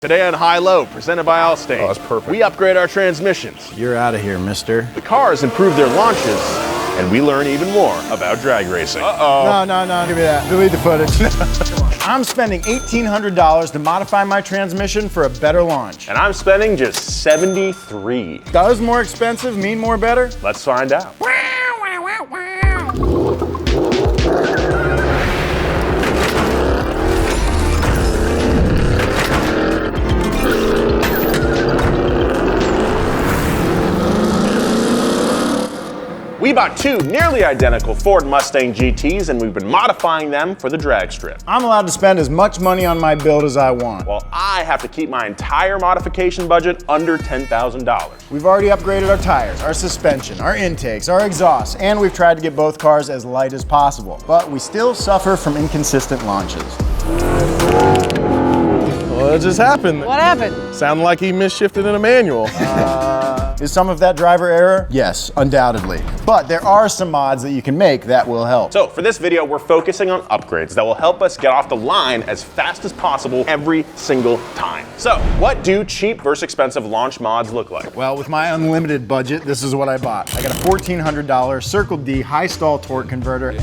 Today on HiLow, presented by Allstate. Oh, that's perfect. We upgrade our transmissions. You're out of here, mister. The cars improve their launches, and we learn even more about drag racing. No, give me that. Delete the footage. I'm spending $1,800 to modify my transmission for a better launch. And I'm spending just $73. Does more expensive mean more better? Let's find out. We bought two nearly identical Ford Mustang GTs, and we've been modifying them for the drag strip. I'm allowed to spend as much money on my build as I want. While I have to keep my entire modification budget under $10,000. We've already upgraded our tires, our suspension, our intakes, our exhausts, and we've tried to get both cars as light as possible. But we still suffer from inconsistent launches. Well, it just happened. What happened? Sounded like he misshifted in a manual. Is some of that driver error? Yes, undoubtedly. But there are some mods that you can make that will help. So for this video, we're focusing on upgrades that will help us get off the line as fast as possible every single time. So what do cheap versus expensive launch mods look like? Well, with my unlimited budget, this is what I bought. I got a $1,400 Circle D high stall torque converter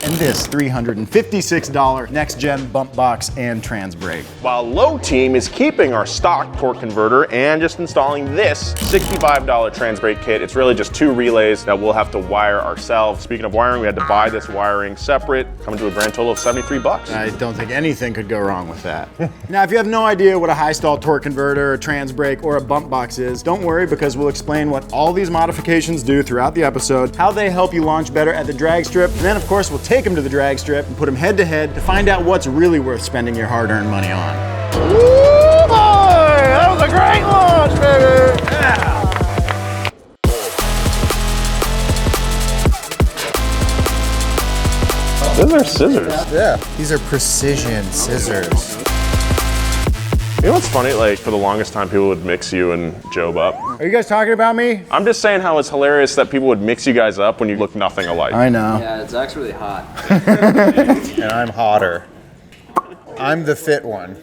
and this $356 next-gen bump box and trans brake. While Low Team is keeping our stock torque converter and just installing this $65 trans brake kit. It's really just two relays that we'll have to wire ourselves. Speaking of wiring, we had to buy this wiring separate, coming to a grand total of $73. I don't think anything could go wrong with that. Now, if you have no idea what a high stall torque converter, a trans brake, or a bump box is, don't worry because we'll explain what all these modifications do throughout the episode, how they help you launch better at the drag strip, and then of course we'll take them to the drag strip and put them head to head to find out what's really worth spending your hard-earned money on. Woo, boy! That was a great launch, baby! Yeah. Those are scissors. Yeah. These are precision scissors. You know what's funny? Like, for the longest time, people would mix you and Jobe up. Are you guys talking about me? I'm just saying how it's hilarious that people would mix you guys up when you look nothing alike. I know. Yeah, it's actually hot. And I'm hotter. I'm the fit one.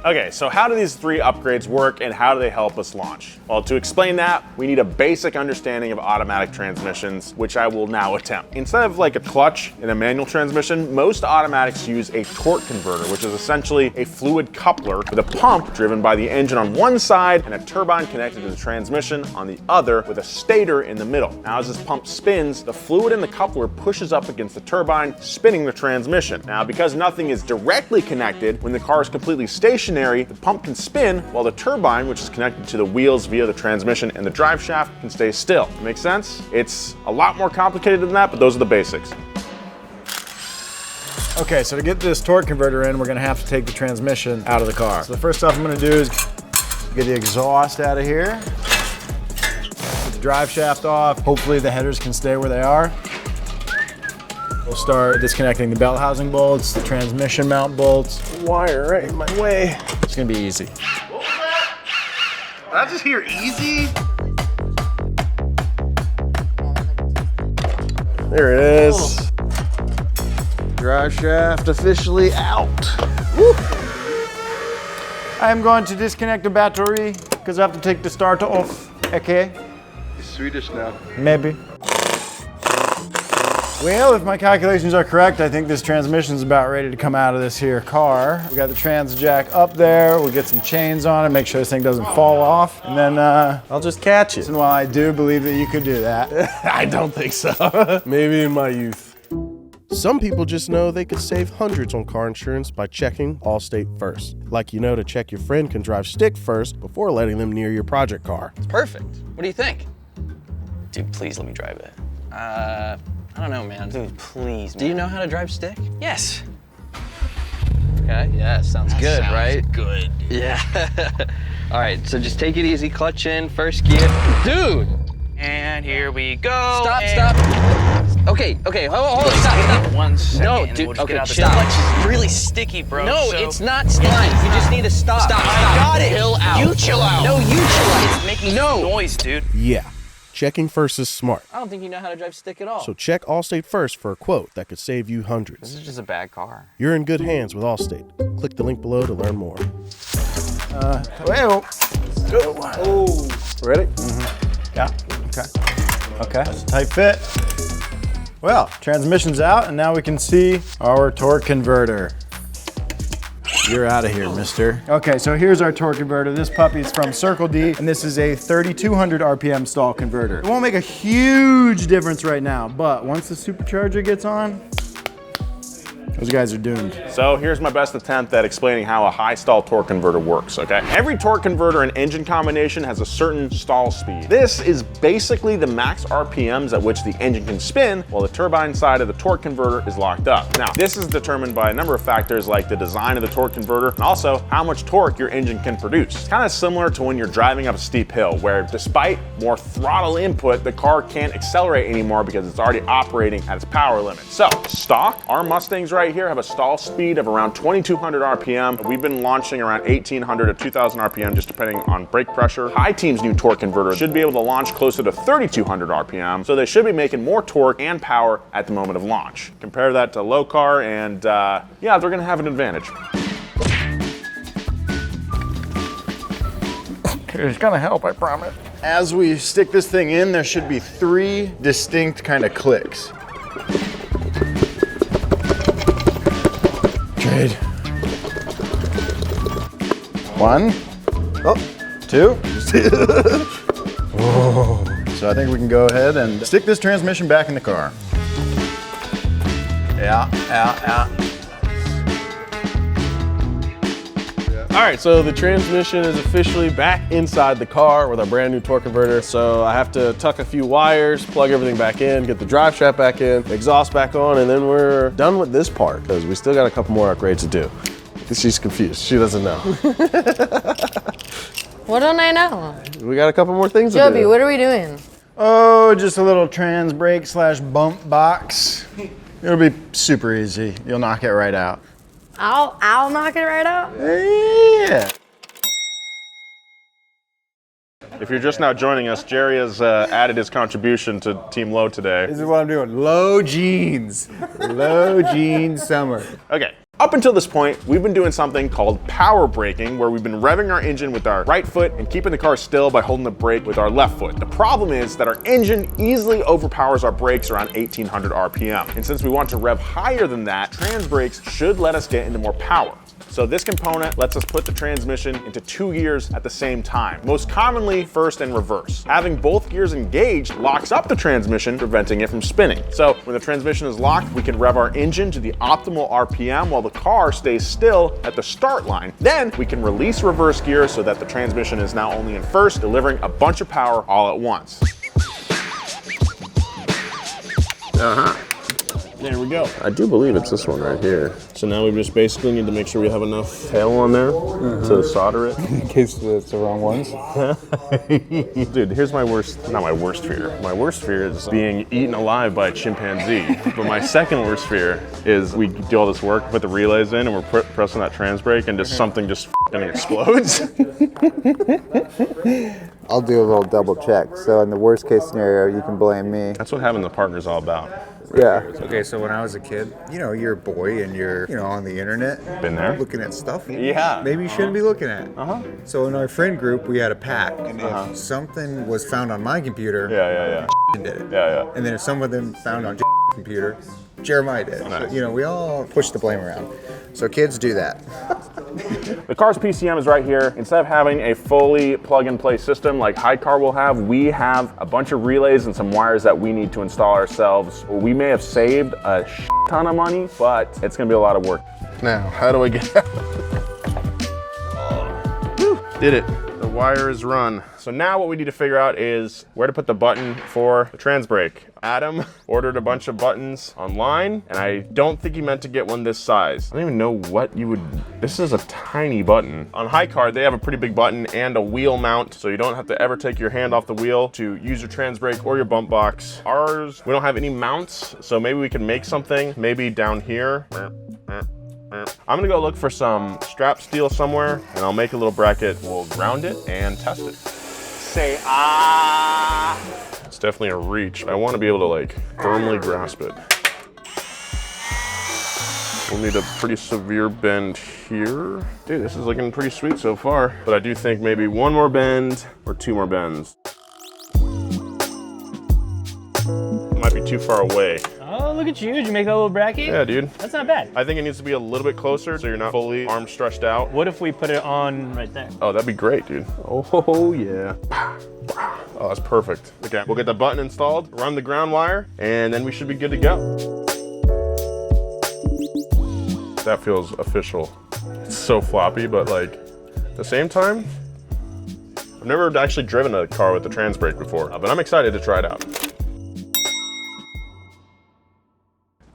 Okay, so how do these three upgrades work and how do they help us launch? Well, to explain that, we need a basic understanding of automatic transmissions, which I will now attempt. Instead of like a clutch in a manual transmission, most automatics use a torque converter, which is essentially a fluid coupler with a pump driven by the engine on one side and a turbine connected to the transmission on the other with a stator in the middle. Now, as this pump spins, the fluid in the coupler pushes up against the turbine, spinning the transmission. Now, because nothing is directly connected, when the car is completely stationary, the pump can spin while the turbine, which is connected to the wheels via the transmission and the drive shaft, can stay still. Make sense? It's a lot more complicated than that, but those are the basics. Okay, so to get this torque converter in, we're gonna have to take the transmission out of the car. So the first stuff I'm gonna do is get the exhaust out of here, get the drive shaft off. Hopefully the headers can stay where they are. We'll start disconnecting the belt housing bolts, the transmission mount bolts. Wire right in my way. It's gonna be easy. Did I just hear easy? There it is. Drive shaft officially out. Woo. I am going to disconnect the battery because I have to take the starter off. Okay? He's Swedish now. Maybe. Well, if my calculations are correct, I think this transmission's about ready to come out of this here car. We got the trans jack up there. We'll get some chains on it, make sure this thing doesn't fall off. And then, I'll just catch it. and while I do believe that you could do that. I don't think so. Maybe in my youth. Some people just know they could save hundreds on car insurance by checking Allstate first. Like you know to check your friend can drive stick first before letting them near your project car. It's perfect. What do you think? Dude, please let me drive it. I don't know, man. Dude, please, man. Do you know how to drive stick? Yes. Okay, yeah, sounds good, right? Good. Yeah. All right, so just take it easy, clutch in, first gear. Dude! And here we go. Stop. Okay, hold on, stop. 1 second. No, and dude, we'll just okay, get out the stop. clutch is really sticky, bro. No, so it's not fine. You just need to stop. I got it. Chill out. You chill out. No, you chill out. It's making noise, dude. Yeah. Checking first is smart. I don't think you know how to drive stick at all. So check Allstate first for a quote that could save you hundreds. This is just a bad car. You're in good hands with Allstate. Click the link below to learn more. Well, Oh, ready? yeah, okay. That's a tight fit. Well, transmission's out, and now we can see our torque converter. You're out of here, mister. Okay, so here's our torque converter. This puppy's from Circle D, and this is a 3,200 RPM stall converter. It won't make a huge difference right now, but once the supercharger gets on, those guys are doomed. So here's my best attempt at explaining how a high stall torque converter works, okay? Every torque converter and engine combination has a certain stall speed. This is basically the max RPMs at which the engine can spin while the turbine side of the torque converter is locked up. Now, this is determined by a number of factors like the design of the torque converter and also how much torque your engine can produce. It's kind of similar to when you're driving up a steep hill where despite more throttle input, the car can't accelerate anymore because it's already operating at its power limit. So, stock, our Mustangs right here have a stall speed of around 2,200 RPM. We've been launching around 1,800 to 2,000 RPM just depending on brake pressure. High Team's new torque converter should be able to launch closer to 3,200 RPM, so they should be making more torque and power at the moment of launch. Compare that to low car and yeah, they're gonna have an advantage. It's gonna help, I promise. As we stick this thing in, there should be 3 distinct kind of clicks. Trade. 1, 2. So I think we can go ahead and stick this transmission back in the car. Yeah. All right, so the transmission is officially back inside the car with our brand new torque converter. So I have to tuck a few wires, plug everything back in, get the drive shaft back in, exhaust back on, and then we're done with this part because we still got a couple more upgrades to do. She's confused. She doesn't know. What don't I know? We got a couple more things to do. Joby, what are we doing? Oh, just a little trans brake / bump box. It'll be super easy. You'll knock it right out. I'll knock it right out. Yeah. If you're just now joining us, Jerry has added his contribution to Team Low today. This is what I'm doing. Low jeans. Low jeans summer. Okay. Up until this point, we've been doing something called power braking, where we've been revving our engine with our right foot and keeping the car still by holding the brake with our left foot. The problem is that our engine easily overpowers our brakes around 1,800 RPM. And since we want to rev higher than that, trans brakes should let us get into more power. So this component lets us put the transmission into 2 gears at the same time, most commonly first and reverse. Having both gears engaged locks up the transmission, preventing it from spinning. So when the transmission is locked, we can rev our engine to the optimal RPM while the car stays still at the start line. Then we can release reverse gear so that the transmission is now only in first, delivering a bunch of power all at once. There we go. I do believe it's this one right here. So now we just basically need to make sure we have enough tail on there to solder it. In case it's the wrong ones. Dude, here's my worst, not my worst fear. My worst fear is being eaten alive by a chimpanzee. But my second worst fear is we do all this work, put the relays in, and we're pressing that trans brake, and just something just f***ing explodes. I'll do a little double check. So in the worst case scenario, you can blame me. That's what having the partner's all about. Yeah. Okay, so when I was a kid, you know, you're a boy and you're, on the internet. Been there? Looking at stuff. Yeah. Maybe you shouldn't be looking at. So in our friend group, we had a pack. And if something was found on my computer, Yeah. did it. Yeah. And then if some of them found on computer, Jeremiah did. Nice. So, we all push the blame around. So kids do that. The car's PCM is right here. Instead of having a fully plug-and-play system like HiCar will have, we have a bunch of relays and some wires that we need to install ourselves. We may have saved a ton of money, but it's gonna be a lot of work. Now, how do I get out? Did it. The wire is run. So now what we need to figure out is where to put the button for the trans brake. Adam ordered a bunch of buttons online, and I don't think he meant to get one this size. I don't even know what you would, this is a tiny button. On HiCar, they have a pretty big button and a wheel mount, so you don't have to ever take your hand off the wheel to use your trans brake or your bump box. Ours, we don't have any mounts, so maybe we can make something, maybe down here. I'm gonna go look for some strap steel somewhere, and I'll make a little bracket. We'll ground it and test it. Say ah. It's definitely a reach. I want to be able to like firmly grasp it. We'll need a pretty severe bend here. Dude, this is looking pretty sweet so far. But I do think maybe one more bend or two more bends. Might be too far away. Oh, look at you. Did you make that little bracket? Yeah, dude. That's not bad. I think it needs to be a little bit closer so you're not fully arm stretched out. What if we put it on right there? Oh, that'd be great, dude. Oh, yeah. Oh, that's perfect. Okay, we'll get the button installed, run the ground wire, and then we should be good to go. That feels official. It's so floppy, but like, at the same time, I've never actually driven a car with the trans brake before, but I'm excited to try it out.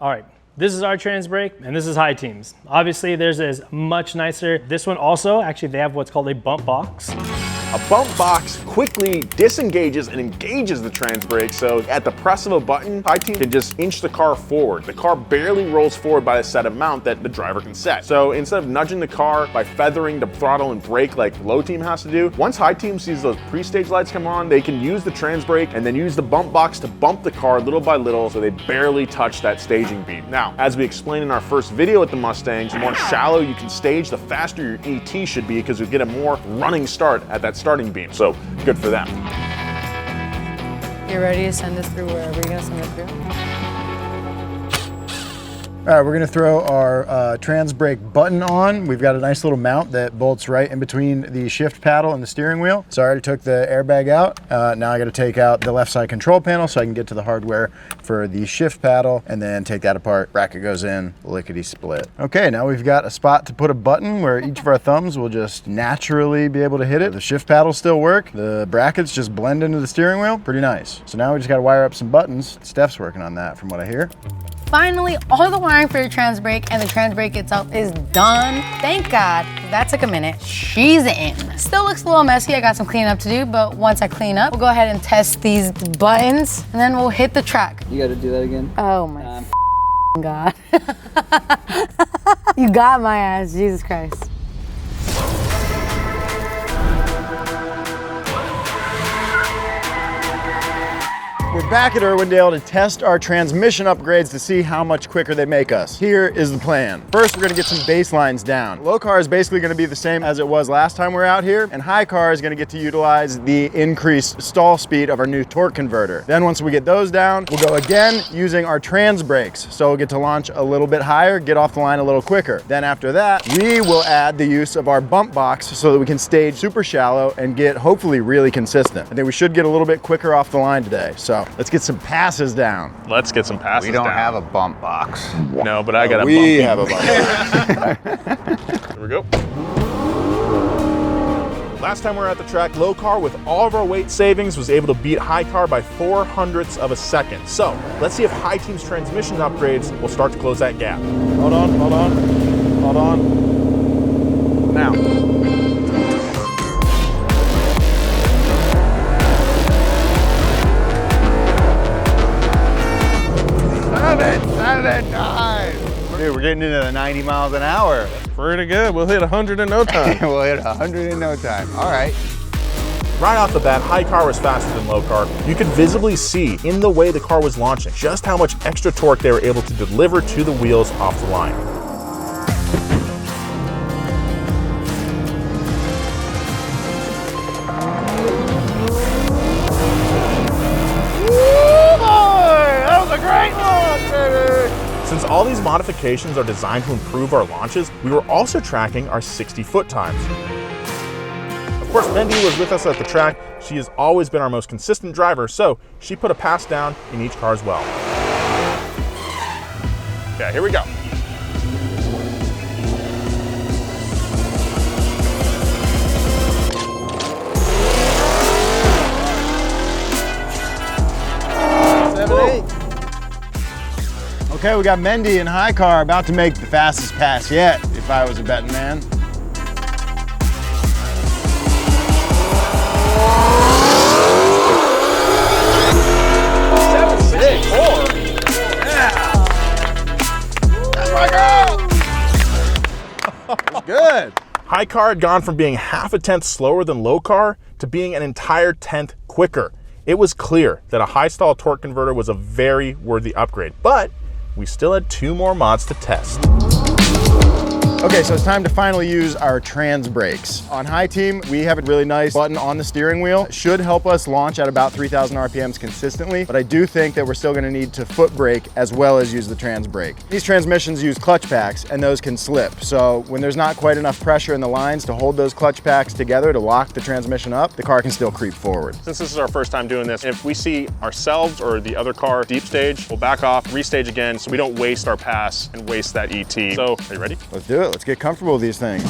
All right, this is our trans brake, and this is High Team's. Obviously, theirs is much nicer. This one also, actually, they have what's called a bump box. A bump box quickly disengages and engages the trans brake, so at the press of a button, High Team can just inch the car forward. The car barely rolls forward by a set amount that the driver can set. So instead of nudging the car by feathering the throttle and brake like Low Team has to do, once High Team sees those pre-stage lights come on, they can use the trans brake and then use the bump box to bump the car little by little so they barely touch that staging beam. Now, as we explained in our first video with the Mustangs, the more shallow you can stage, the faster your ET should be because you get a more running start at that starting beam. So good for them. You ready to send this through wherever you're gonna send it through? All right, we're gonna throw our trans brake button on. We've got a nice little mount that bolts right in between the shift paddle and the steering wheel. So I already took the airbag out. Now I gotta take out the left side control panel so I can get to the hardware for the shift paddle and then take that apart. Bracket goes in, lickety split. Okay, now we've got a spot to put a button where each of our thumbs will just naturally be able to hit it. The shift paddles still work. The brackets just blend into the steering wheel. Pretty nice. So now we just gotta wire up some buttons. Steph's working on that from what I hear. Finally, all the wiring for your trans brake and the trans brake itself is done. Thank God. That took a minute. She's in. Still looks a little messy. I got some cleaning up to do, but once I clean up, we'll go ahead and test these buttons and then we'll hit the track. You gotta do that again? Oh my God. You got my ass, Jesus Christ. We're back at Irwindale to test our transmission upgrades to see how much quicker they make us. Here is the plan. First, we're gonna get some baselines down. Low car is basically gonna be the same as it was last time we were out here, and high car is gonna get to utilize the increased stall speed of our new torque converter. Then once we get those down, we'll go again using our trans brakes. So we'll get to launch a little bit higher, get off the line a little quicker. Then after that, we will add the use of our bump box so that we can stage super shallow and get hopefully really consistent. I think we should get a little bit quicker off the line today. So let's get some passes down. Let's get some passes We don't down. have a bump box. No, but I got a We bump. have a bump box. Here we go. Last time we were at the track, low car with all of our weight savings was able to beat high car by 0.04 of a second. So let's see if High Team's transmission upgrades will start to close that gap. Hold on, hold on, hold on. Now. Dude, we're getting into the 90 miles an hour. Pretty good. We'll hit 100 in no time. We'll hit 100 in no time. All right. Right off the bat, high car was faster than low car. You could visibly see in the way the car was launching just how much extra torque they were able to deliver to the wheels off the line. Since all these modifications are designed to improve our launches, we were also tracking our 60-foot times. Of course, Mendy was with us at the track. She has always been our most consistent driver, so she put a pass down in each car as well. Okay, here we go. Okay, we got Mendy in high car about to make the fastest pass yet, if I was a betting man. Good. High car had gone from being half a tenth slower than low car to being an entire tenth quicker. It was clear that a high stall torque converter was a very worthy upgrade, but we still had 2 more mods to test. Okay, so it's time to finally use our trans brakes. On high team, we have a really nice button on the steering wheel. It should help us launch at about 3,000 RPMs consistently, but I do think that we're still gonna need to foot brake as well as use the trans brake. These transmissions use clutch packs and those can slip. So when there's not quite enough pressure in the lines to hold those clutch packs together to lock the transmission up, the car can still creep forward. Since this is our first time doing this, if we see ourselves or the other car deep stage, we'll back off, restage again so we don't waste our pass and waste that ET. So, are you ready? Let's do it. Let's get comfortable with these things.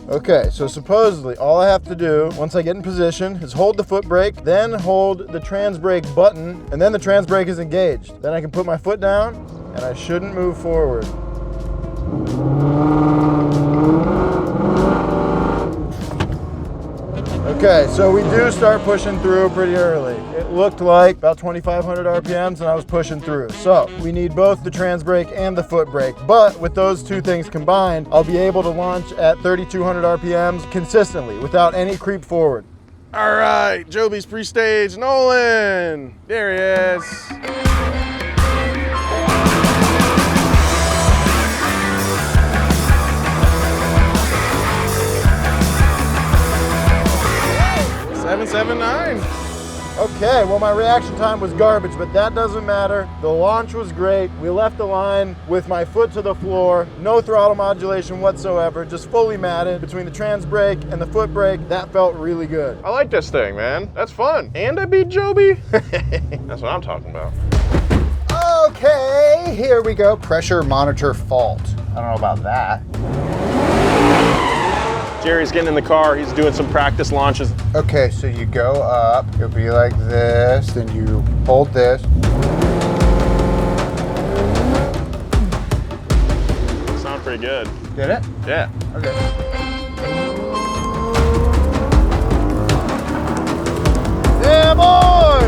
Okay, so supposedly all I have to do once I get in position is hold the foot brake, then hold the trans brake button, and then the trans brake is engaged. Then I can put my foot down and I shouldn't move forward. Okay, so we do start pushing through pretty early. It looked like about 2,500 RPMs and I was pushing through. So we need both the trans brake and the foot brake, but with those two things combined, I'll be able to launch at 3,200 RPMs consistently without any creep forward. All right, Jobe's pre-stage, Nolan. There he is. $779. Okay, well my reaction time was garbage, but that doesn't matter. The launch was great. We left the line with my foot to the floor, no throttle modulation whatsoever, just fully matted between the trans brake and the foot brake. That felt really good. I like this thing, man. That's fun. And I beat Jobe. That's what I'm talking about. Okay, here we go. Pressure monitor fault. I don't know about that. Jerry's getting in the car, he's doing some practice launches. Okay, so you go up, it'll be like this, then you hold this. Sound pretty good. Did it? Yeah. Okay. Yeah, boy!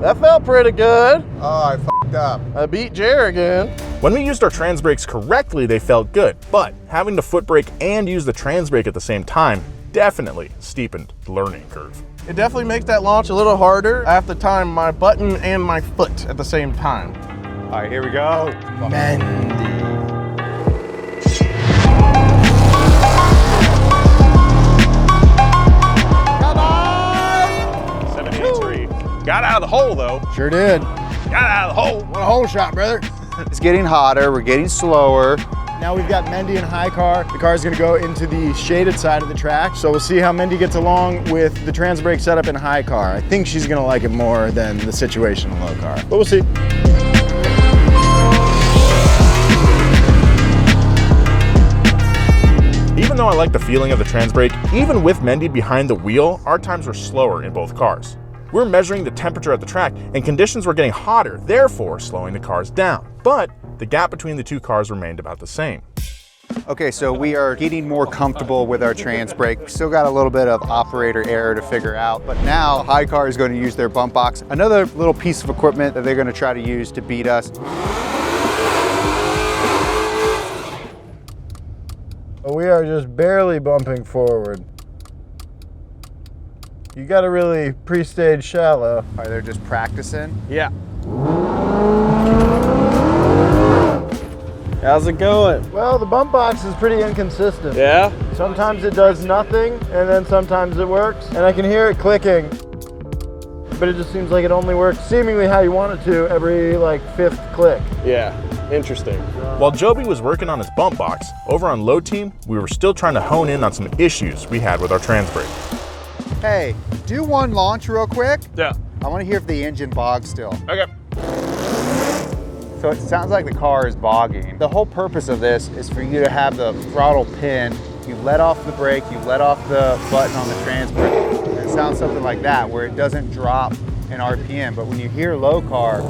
That felt pretty good. Oh, I f***ed up. I beat Jer again. When we used our trans brakes correctly, they felt good, but having to foot brake and use the trans brake at the same time definitely steepened the learning curve. It definitely makes that launch a little harder. I have to time my button and my foot at the same time. All right, here we go. Mendy. Come on! 783. Got out of the hole though. Sure did. Got out of the hole. What a hole shot, brother. It's getting hotter, we're getting slower. Now we've got Mendy in high car. The car is gonna go into the shaded side of the track. So we'll see how Mendy gets along with the trans brake setup in high car. I think she's gonna like it more than the situation in low car, but we'll see. Even though I like the feeling of the trans brake, even with Mendy behind the wheel, our times were slower in both cars. We're measuring the temperature at the track and conditions were getting hotter, therefore slowing the cars down. But the gap between the two cars remained about the same. Okay, so we are getting more comfortable with our trans brake. We still got a little bit of operator error to figure out, but now high car is going to use their bump box. Another little piece of equipment that they're going to try to use to beat us. We are just barely bumping forward. You gotta really pre-stage shallow. All right, they're just practicing. Yeah. How's it going? Well, the bump box is pretty inconsistent. Yeah? Sometimes it does nothing, and then sometimes it works. And I can hear it clicking, but it just seems like it only works seemingly how you want it to every like 5th click. Yeah, interesting. While Jobe was working on his bump box, over on low team, we were still trying to hone in on some issues we had with our trans brake. Hey, do one launch real quick. Yeah. I want to hear if the engine bogs still. Okay. So it sounds like the car is bogging. The whole purpose of this is for you to have the throttle pin. You let off the brake, you let off the button on the trans brake. And it sounds something like that, where it doesn't drop in RPM. But when you hear low car,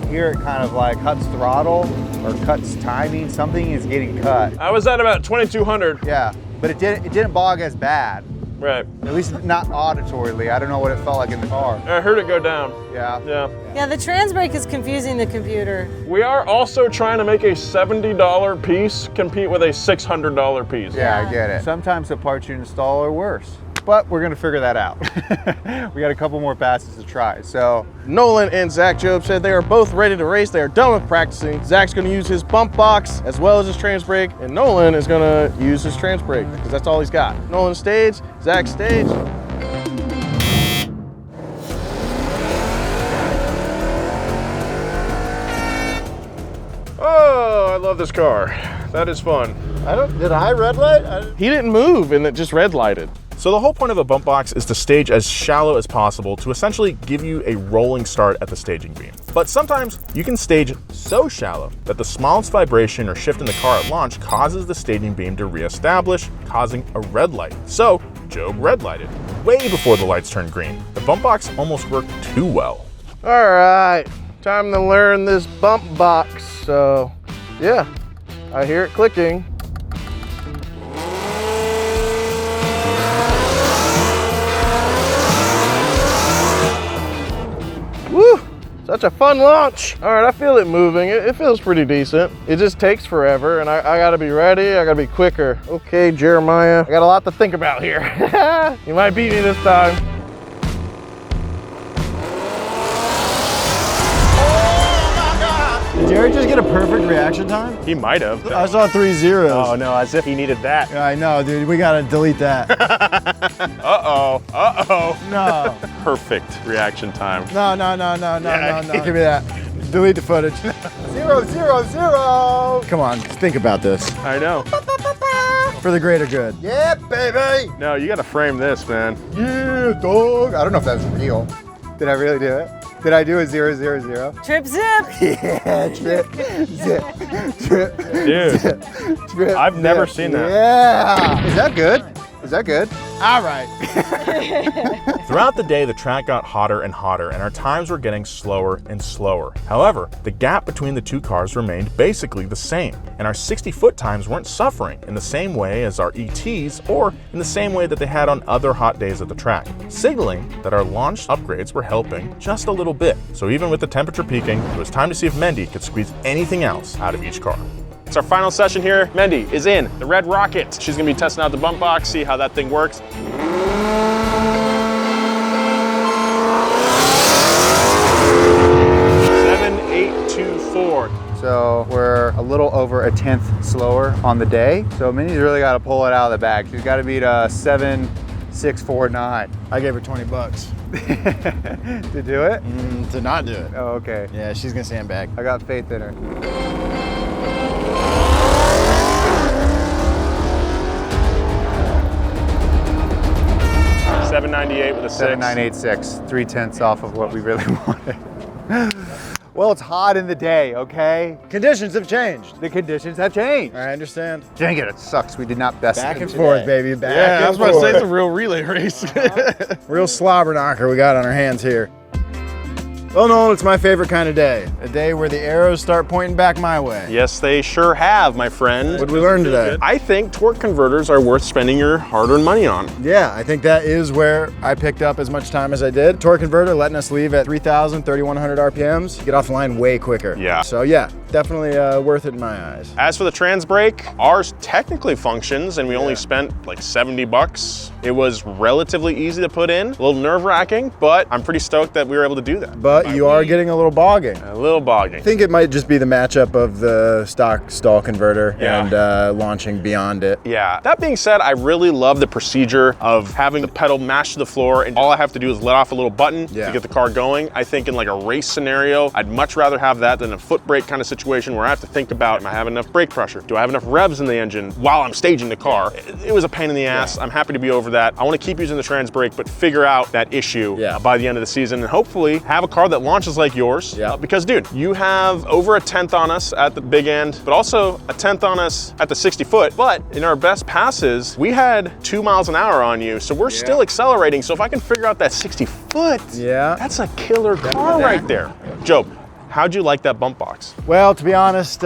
you hear it kind of like cuts throttle or cuts timing. Something is getting cut. I was at about 2,200. Yeah, but it didn't bog as bad. Right. At least not auditorily. I don't know what it felt like in the car. I heard it go down. Yeah. Yeah. Yeah, the trans brake is confusing the computer. We are also trying to make a $70 piece compete with a $600 piece. Yeah, I get it. Sometimes the parts you install are worse, but we're gonna figure that out. We got a couple more passes to try, so. Nolan and Zach Jobe said they are both ready to race. They are done with practicing. Zach's gonna use his bump box as well as his trans brake, and Nolan is gonna use his trans brake because that's all he's got. Nolan stage, Zach stage. Oh, I love this car. That is fun. Did I red light? He didn't move and it just red lighted. So the whole point of a bump box is to stage as shallow as possible to essentially give you a rolling start at the staging beam. But sometimes you can stage so shallow that the smallest vibration or shift in the car at launch causes the staging beam to reestablish, causing a red light. So Jobe red lighted, way before the lights turned green. The bump box almost worked too well. All right, time to learn this bump box. So yeah, I hear it clicking. Woo! Such a fun launch. All right, I feel it moving. It feels pretty decent. It just takes forever, and I gotta be ready. I gotta be quicker. Okay, Jeremiah, I got a lot to think about here. You might beat me this time. Did Jared just get a perfect reaction time? He might have. I saw 3 zeros. Oh no, as if he needed that. Yeah, I know, dude. We gotta delete that. Uh-oh, uh-oh. No. Perfect reaction time. No. Give me that. Delete the footage. 0, 0, 0. Come on, think about this. I know. For the greater good. Yeah, baby. No, you gotta frame this, man. Yeah, dog. I don't know if that's real. Did I really do it? Did I do a 0, 0, 0? Trip zip. Yeah, trip, zip, trip, Dude, zip, trip, I've never zip. seen that. Yeah. Is that good? Is that good? All right. Throughout the day, the track got hotter and hotter, and our times were getting slower and slower. However, the gap between the two cars remained basically the same, and our 60-foot times weren't suffering in the same way as our ETs or in the same way that they had on other hot days at the track, signaling that our launch upgrades were helping just a little bit. So even with the temperature peaking, it was time to see if Mendy could squeeze anything else out of each car. It's our final session here. Mendy is in the red rocket. She's gonna be testing out the bump box, see how that thing works. 7.824. So we're a little over a 10th slower on the day. So Minnie's really got to pull it out of the bag. She's got to beat a 7.649. I gave her 20 bucks. To do it? To not do it. Oh, okay. Yeah, she's gonna sandbag. I got faith in her. $7.98 with a 6. 7986, 3/10 off of what we really wanted. Well, it's hot in the day, okay? Conditions have changed. The conditions have changed. I understand. Dang it sucks. We did not best Back it and today. forth, baby. Back Yeah, I and was about to say forth. it's a real relay race. Real slobber knocker we got on our hands here. Well, Nolan, it's my favorite kind of day. A day where the arrows start pointing back my way. Yes, they sure have, my friend. What did we learn today? I think torque converters are worth spending your hard-earned money on. Yeah, I think that is where I picked up as much time as I did. Torque converter letting us leave at 3,000, 3,100 RPMs. Get off the line way quicker. Yeah. So yeah, definitely worth it in my eyes. As for the trans brake, ours technically functions and we only spent like 70 bucks. It was relatively easy to put in, a little nerve-wracking, but I'm pretty stoked that we were able to do that. But you are getting a little bogging. A little bogging. I think it might just be the matchup of the stock stall converter and launching beyond it. Yeah. That being said, I really love the procedure of having the pedal mashed to the floor and all I have to do is let off a little button to get the car going. I think in like a race scenario, I'd much rather have that than a foot brake kind of situation where I have to think about, am I having enough brake pressure? Do I have enough revs in the engine while I'm staging the car? It was a pain in the ass. I'm happy to be over that. I want to keep using the trans brake, but figure out that issue by the end of the season and hopefully have a car that launches like yours. Because dude, you have over a 10th on us at the big end, but also a 10th on us at the 60 foot. But in our best passes, we had 2 miles an hour on you. So we're still accelerating. So if I can figure out that 60 foot, that's a killer car right there. Jobe, how'd you like that bump box? Well, to be honest,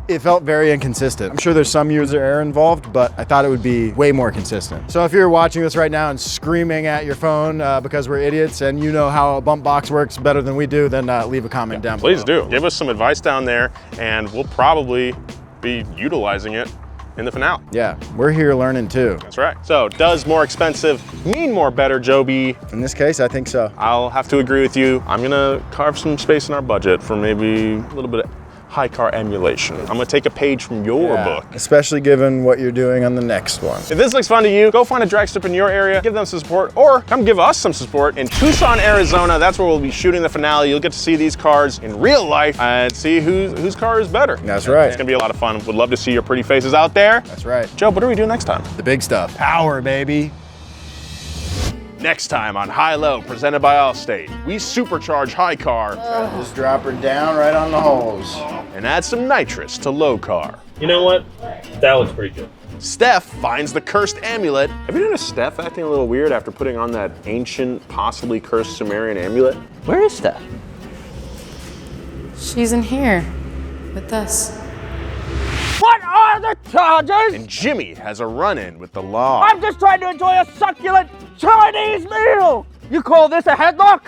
it felt very inconsistent. I'm sure there's some user error involved, but I thought it would be way more consistent. So if you're watching this right now and screaming at your phone because we're idiots and you know how a bump box works better than we do, then leave a comment down below. Please do. Give us some advice down there, and we'll probably be utilizing it in the finale. Yeah, we're here learning too. That's right. So, does more expensive mean more better, Jobe? In this case, I think so. I'll have to agree with you. I'm gonna carve some space in our budget for maybe a little bit of high car emulation. I'm gonna take a page from your book. Especially given what you're doing on the next one. If this looks fun to you, go find a drag strip in your area, give them some support, or come give us some support in Tucson, Arizona. That's where we'll be shooting the finale. You'll get to see these cars in real life and see whose car is better. That's right. It's gonna be a lot of fun. Would love to see your pretty faces out there. That's right. Joe, what do we do next time? The big stuff. Power, baby. Next time on HiLow, presented by Allstate, we supercharge high car Just drop her down right on the holes. and add some nitrous to low car. You know what? That looks pretty good. Steph finds the cursed amulet. Have you noticed Steph acting a little weird after putting on that ancient, possibly cursed Sumerian amulet? Where is Steph? She's in here with us. What are the charges? And Jimmy has a run-in with the law. I'm just trying to enjoy a succulent Chinese meal. You call this a headlock?